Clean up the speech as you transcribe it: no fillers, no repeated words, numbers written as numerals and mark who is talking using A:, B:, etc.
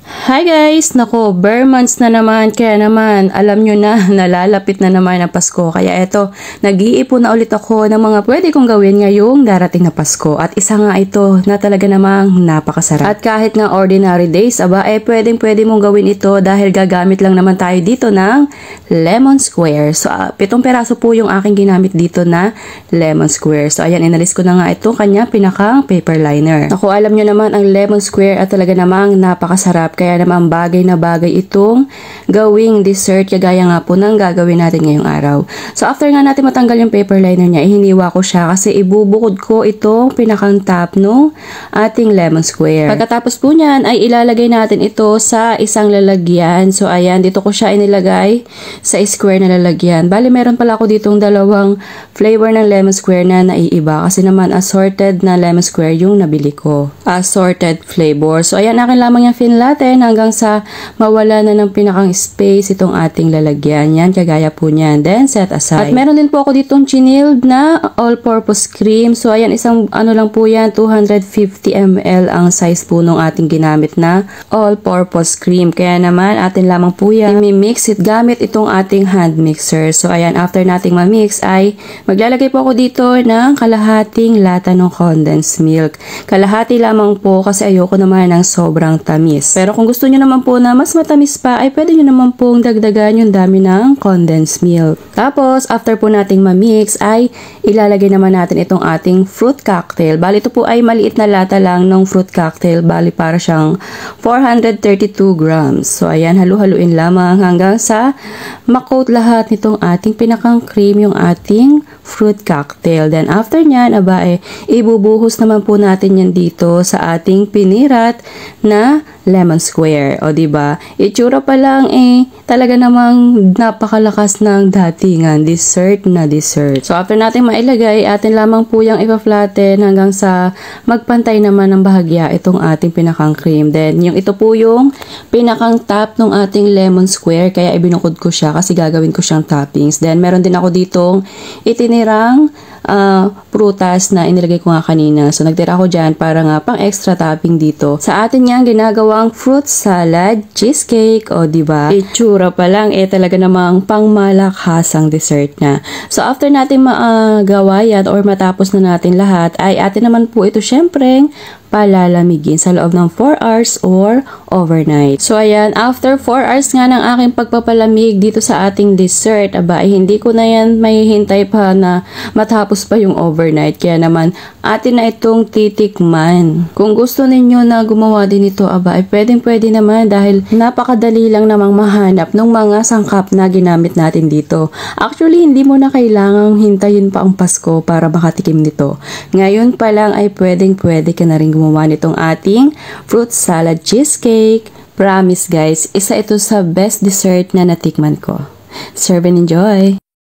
A: Hi guys! Nako, bare months na naman, kaya naman alam nyo na nalalapit na naman ang Pasko. Kaya eto, nag-iipon na ulit ako ng mga pwede kong gawin ngayong darating na Pasko. At isa nga ito na talaga namang napakasarap. At kahit nga ordinary days, pwedeng mong gawin ito dahil gagamit lang naman tayo dito ng lemon square. So 7 peraso po yung aking ginamit dito na lemon square. So ayan, inalis ko na nga ito kanya pinakang paper liner. Ako, alam nyo naman ang lemon square at talaga namang napakasarap. Kaya naman bagay na bagay itong gawing dessert kagaya nga po ng gagawin natin ngayong araw. So after nga natin matanggal yung paper liner niya, hiniwa ko siya kasi ibubukod ko itong pinakang top no ating lemon square. Pagkatapos po niyan ay ilalagay natin ito sa isang lalagyan. So ayan, dito ko siya inilagay sa square na lalagyan. Bali meron pala ako ditong dalawang flavor ng lemon square na naiiba kasi naman assorted na lemon square yung nabili ko. Assorted flavor. So ayan, akin lamang yung fin latte hanggang sa mawala na ng pinakang space itong ating lalagyan. Yan, kagaya po niyan. Then, set aside. At meron din po ako ditong chinilled na all-purpose cream. So, ayan, isang ano lang po yan, 250 ml ang size po nung ating ginamit na all-purpose cream. Kaya naman, atin lamang po yan i-mix it gamit itong ating hand mixer. So, ayan, after nating ma-mix ay maglalagay po ako dito ng kalahating lata ng condensed milk. Kalahati lamang po kasi ayoko naman ng sobrang tamis. Pero kung gusto nyo naman po na mas matamis pa, ay pwede nyo naman pong dagdagan yung dami ng condensed milk. Tapos, after po nating ma-mix, ay ilalagay naman natin itong ating fruit cocktail. Bali, ito po ay maliit na lata lang ng fruit cocktail. Bali, para siyang 432 grams. So, ayan, halu-haluin lamang hanggang sa makoat lahat nitong ating pinakang cream yung ating fruit cocktail. Then, after nyan, ibubuhos naman po natin yan dito sa ating pinirat na lemon square. O, diba? Itsura pa lang talaga namang napakalakas ng datingan. Dessert na dessert. So, after natin mailagay, atin lamang po yung ipa-flatten hanggang sa magpantay naman ng bahagya itong ating pinakang cream. Then, yung ito po yung pinakang top ng ating lemon square. Kaya ibinukod ko siya kasi gagawin ko siyang toppings. Then, meron din ako ditong itinirang prutas na inilagay ko nga kanina. So, nagtira ko dyan para nga pang extra topping dito. Sa atin yang ginagawang fruit salad, cheesecake, o diba? Itsura pa lang, talaga namang pang malakhasang dessert na. So, after natin magawa yan or matapos na natin lahat, ay atin naman po ito syempreng palalamigin sa loob ng 4 hours or overnight. So, ayan, after 4 hours nga ng aking pagpapalamig dito sa ating dessert, hindi ko na yan mahihintay pa na matapos pa yung overnight. Kaya naman, atin na itong titikman. Kung gusto ninyo na gumawa din ito, pwedeng-pwede naman dahil napakadali lang namang mahanap ng mga sangkap na ginamit natin dito. Actually, hindi mo na kailangang hintayin pa ang Pasko para makatikim nito. Ngayon pa lang ay pwedeng-pwede ka na rin gumawa nitong ating fruit salad cheesecake. Promise guys, isa ito sa best dessert na natikman ko. Serve and enjoy!